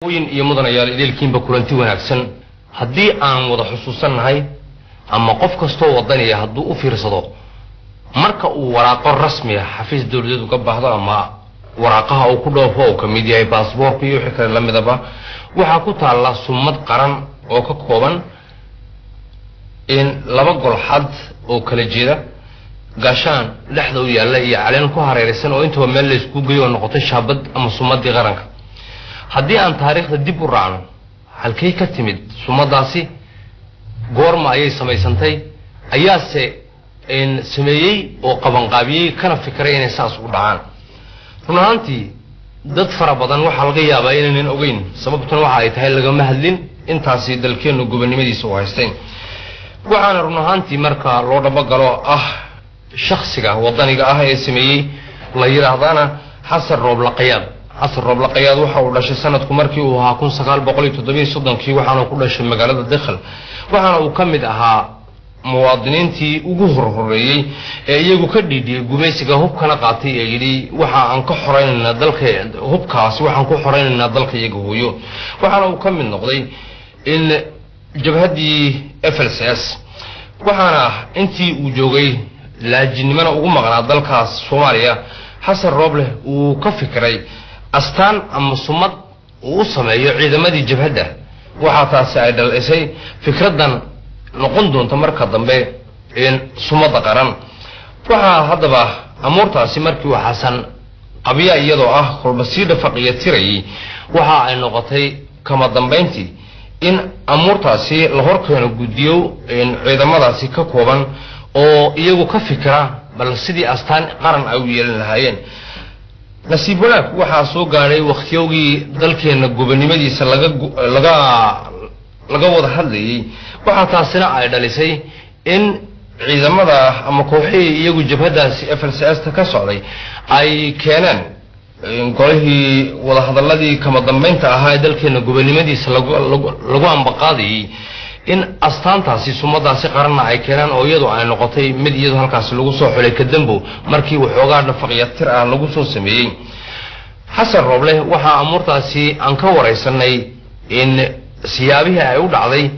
وين يمضنا يا ليلكين بكرنتي وناكسن هدي aan wada xusuusanahay ama qof kasto wadaniga haduu u fiirsado marka uu waraaqo rasmi ah xafiis dawladeed ka baxdo ama waraaqaha uu ku dhoofo oo kamid yahay passport iyo wixii kale lamidaba waxa ku taala sumad qaran oo ka kooban in laba golxad oo kala jeeda gaashaan dhaxda u yaala iyo caleen ku hareeraysan oo inta meel la isku geeyo noqotay shaabad ama sumadii qaranka haddii aan taariikhda dib u raacno halkay ka timid sumadaasi goorma ayay samaysantay ayaase in sameeyay oo qaban qaabiyay kana fikiray inay saas u dhacaan runaantii dad fara badan waxa laga yaabaa inaan ogeyn sababtuna waxa ay tahay laga mahadlin intaasi dalkeenu gobonimadiisa u haysteen waxaana runaantii marka loo dhaba galo shakhsiga wadaniga ee sameeyay la yiraahdana xasan roob la qayaad عصر رب لقياد وحا ودهشay sanadku markii uu ahaa 1937 waxaana ku dhashay magaalada Dakhil waxaana uu kamid ahaa muwaadiniintii ugu horreeyay ee iyagu ka dhidhiyay gumaysiga hubkana qaatay ee yiri waxa aan ka xoreynaa dalka hubkaas waxaan ku xoreynaa dalka iyaga hooyo waxaana uu kamid noqday in jabhadii FLCS waxaana intii uu joogay laajinimada ugu maqnaa dalkaas Soomaaliya xasan rooble uu ka fikiray astaan ama sumad uu sameeyo ciidamadii jabhada waxa taasi ay dhalisay fikradan noqon doonta marka dambe in sumada qaran waxa hadaba amoortaasi markii uu xasan qabiya iyadoo qolbasiida faqiya tiray waxa ay noqotay kama dambeyntii in amoortaasi la horkeeno gudiyo in ciidamadaasi ka kooban oo iyagu ka fikira bal sidii astaan qaran ay u yeelan lahaayeen nasiib wanaag waxa soo gaaray waqtiyowgii dalkeena gobonimadiisa laga wada hadlayay waxa taasina ay dhalisay in ciidamada ama kooxihii iyagu jabhadaasi FLCS ka socday ay keeneen golihii wada hadaladii kama dambeynta ahaa ee dalkeena gobonimadiisa lagu ambaqaaday in astaantaasi sumadaasi qaranna ay keenaan oo iyadu ay noqotay mid iyadu halkaas lagu soo xulay ka dambo markii uu xoogaa dhafaqyatir lagu soo sameeyay xasan rooble waxa amuurtaasi aan ka wareysanay in siyaabihi ay u dhacday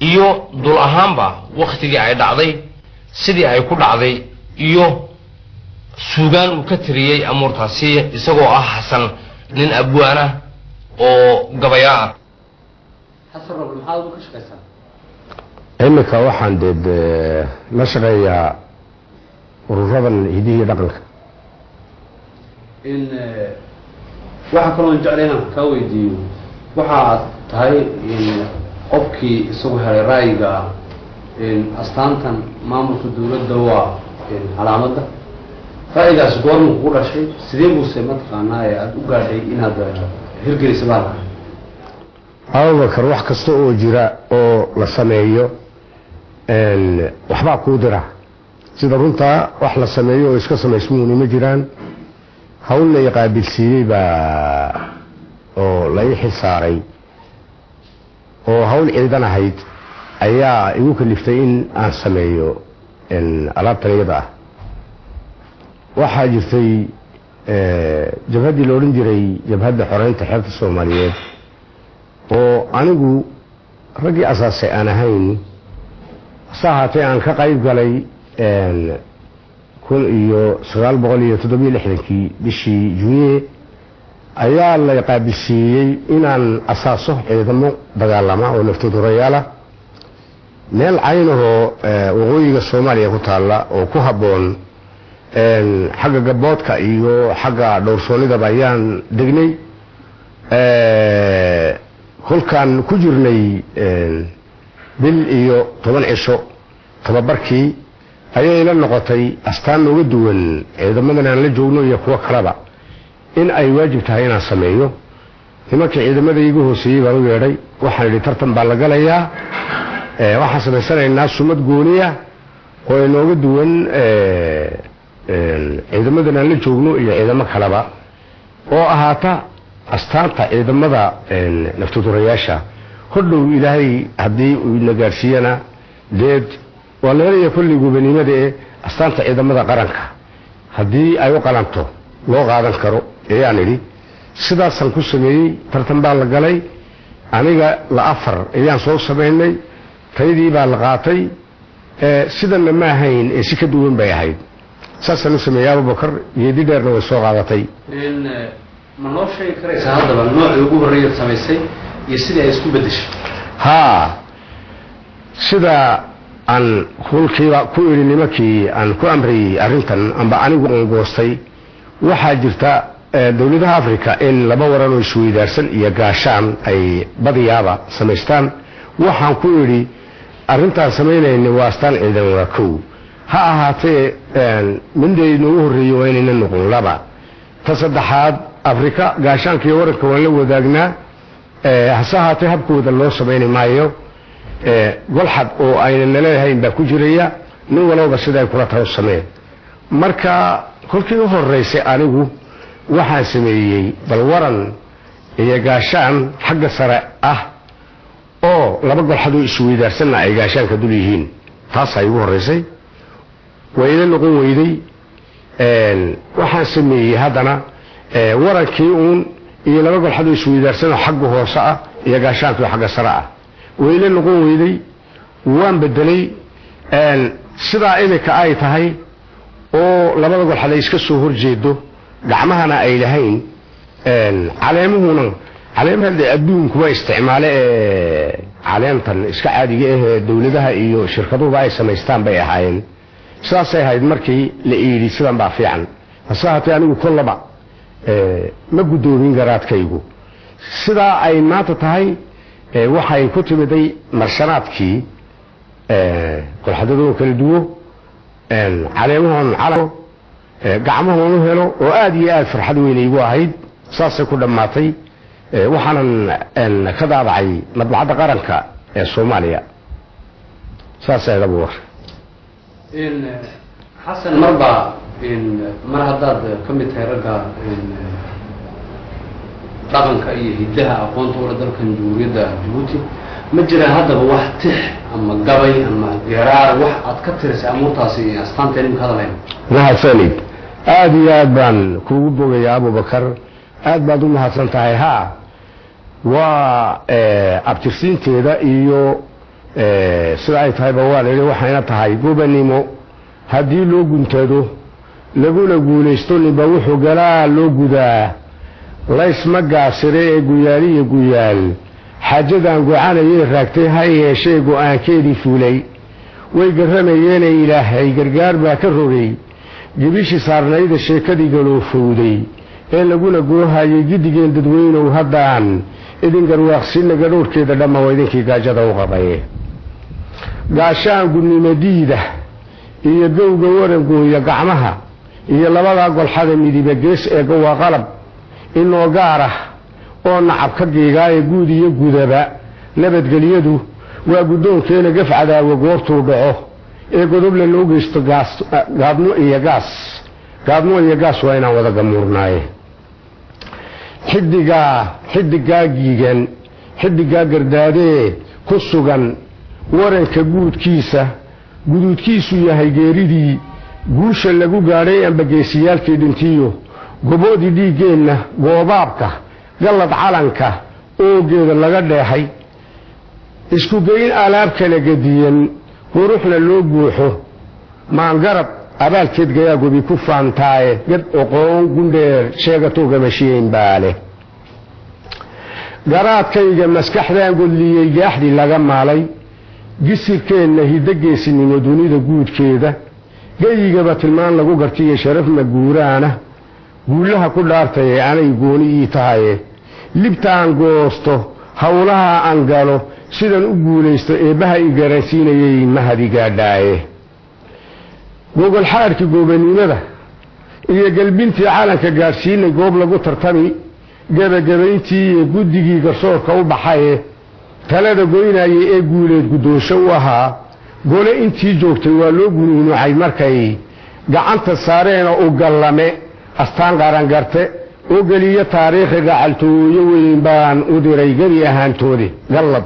iyo dul ahaanba waqtigii ay dhacday sidii ay ku dhacday iyo suugaan uu ka tiriyay amuurtaasi isagoo xasan nin abwaana oo gabaya xasan rooble maxaa uu ka shaqeeyay imika waxaan dad la shaqeeyaa ururadan hidihi dhaqanka in waxa kale oo jeclayna ka weydiiyo waxa tahay in qofkii isagu helay ra'yiga in astaantan maamulka dawladda waa in calaamada ra'yigaas goorma ku dhashay sidee buu mataqaanaa aad u gaadhay inaad hirgelisay baa Abubakar wax kasta oo jira oo la sameeyo waxba ku dira sida runta wax la sameeyo oo iska sameysmuun ma jiraan hawl la yaqaabilsiiyay oo la xisaaray oo hawl ciidan ahayd ayaa igu kaliftay in aan sameeyo alaabtayada waxa jirtay jabhadii loo oran jiray jabhadda xoreynta xeebta Soomaaliyeed oo anigu ragii asaasay aan ahayn saacatay aan ka qayb galay 1967 bishii Juunyo ayaa la qaabilsiiyay inaan asaaso ciidamo dagaalama oo naftoodayaala meel caynaho waqooyiga Soomaaliya ku taala oo ku haboon xagga gaboodka iyo xagga dhowrsoonida bayaan degnay kolkaan ku jirnay bil iyo 10 cisho tababarkii ayay la noqotay astaan uga duwan ciidamadan aan la joogno iyo kuwa kalaba in ay waajib tahay inaan sameeyo nimankii ciidamada igu hooseeyay baan u yeedhay waxaan idhi tartan baa la galayaa waxaan sameysanaynaa sumad gooniya oo inooga duwan ciidamadan aan la joogno iyo ciidamo kalaba oo ahaata astaanta ciidamada naftoodayaasha hodhow ilaahay hadii uu ina gaarsiiyana deed walaaliya kulli gobonimada ee astaanta ciidamada qaranka hadii ay u qalanto loo qaadan karo ayaan idhi sidaasan ku sameeyey tartan baa la galay aniga la afar ayaan soo sameynay taydii baa la qaatay sidana ma ahayn si ka duwan bay ahayd saasaan u sameeyay Abubakar geedi dheerna way soo qaadatay ma noo sheegi karaysaa haddaba noocii ugu horreeyay samaysay iyo sidii ay isku bedeshay sida aan kulkiiba ku iri nimankii aan ku amriyay arrintan amba anigu aan goostay waxaa jirta dawladaha Afrika in laba waran oo isweydaarsan iyo gaashaan ay badiyaaba samaystaan waxaan ku iri arrintan sameynayna waa astaan ciidan waa kow ha ahaatee mindaynu u horreeyo inayna noqon laba ta saddexaad Afrika gaashaankii waranka waan la wadaagnaa hase ahaatee habkooda loo sameynay maayo golxad oo ayna naleeyahayn baa ku jiraya nin walba sida ay kula tahay sameey marka kolkii u horeysay anigu waxaan sameeyay bal waran iyo gaashaan xagga sare ah oo laba golxad oo isweydaarsan ay gaashaanka dul yihiin taas ay ugu horeysay wayna noqon weyday waxaan sameeyay haddana warankii iyo laba golxad oo isweydaarsan xagga hoose ah iyo gaashaanka xagga sare ah wayna noqon weyday waan bedelay sidaa imika ay tahay oo labada golxad ay iska soo horjeedo gacmahana ay lahayn caleemuhuna caleemaha adduunku waa isticmaale caleemtan iska caadiga ah dawladaha iyo shirkaduhu ay samaystaan bay ahaayeen saasay ahayd markii la eedi sidan baa fiican hasaatay anigu kullaba ma gudoomin garaadkaygu sidaa ay maanta tahay waxay ku timiday marshanaadkii golxadadu kala duwo caleemahan calaamo gacmahoon u helo oo aad iyo aad farxad weyn igu ahayd saasay ku dhammaatay waxaanan ka daabacay madbacadda qaranka ee Soomaaliya saasay lagu war xasan marba mar haddaad ka mid tahay ragga dhaqanka iyo hidaha aqoonta wada dalkan Jamhuuriyadda Djibouti ma jira haddaba wax tix ama gabay ama yaraar wax aad ka tirisay amuurtaasi astaanteen imka hadalayn mahadsanid aad iyo aad baan kuugu bogayaa Abubakar aad baad u mahadsan tahay waa abtirsiinteeda iyo sida ay tahay bawaalay waxayna tahay gobanimo haddii loo guntado laguna guulaysto niba wuxuu galaa loo gudaa laysma gaasire ee guyaaliyo guyaal xaajadan go'aanayay raagtay hay yeeshee go'aankeedii fuulay way garanayeen ilaahay gargaar baa ka rogay jibishi saarnayda sheekadii galoo fowday ee laguna goohayay gidigeen dadweynow haddaan idin garwaaqsina gadhoorkeeda dhamma waa idinkii gaajada u qabay gaashaan gudnimadiida iyo gowga warangooya gacmaha iyo labada golxada midiba gees ee waa qalab inoo gaar ah oo nacab ka geegaaye guud iyo gudaba nabadgeliyadu waa guddoonkeena gaf cadaawa goortuu dhaco ee godoble loo geysto gaadmo iyo gaas waa inaan wada gamuurnaaye xidigaa giigan xidigaa gardaadee ku sugan waranka guduudkiisu yahay geeridii guusha lagu gaadhay amba geesiyaalkii dhintiyo goboodii dhiiggeenna goobaabka gallad calanka oogeeda laga dheexay isku geyn alaab kala gediyan quruxna loo buuxo maangarab abaalkeed gayaa gobi ku faantaaye gad oqoon gundheer sheegatoo gamashiyeyn baale garaadkayga maskaxdaan godliyey gaaxdii laga maalay gisirkeenna hiddageesinimo dunida guudkeeda gayigaba tilmaan lagu gartiyo sharafna guuraana guulaha ku dhaartaye anay gooni ii tahaye libtaan goosto howlaha aan galo sidan u guulaysto eebbaha i garansiinayay mahadi gaadhaaye gogol xaadhkii goobanimada iyo galbintii calanka gaadhsiinay goob lagu tartami gebagabayntii iyo guddigii garsoorka u baxaye talada goynayay ee guuleed guddoonsho u ahaa gole intii joogtay waa loo gunuunucay markay gacanta saareen u gallame astaan qarangarte oo geliyo taariikhi gacaltooyo weyn baan u diray gebi ahaantoodi gallad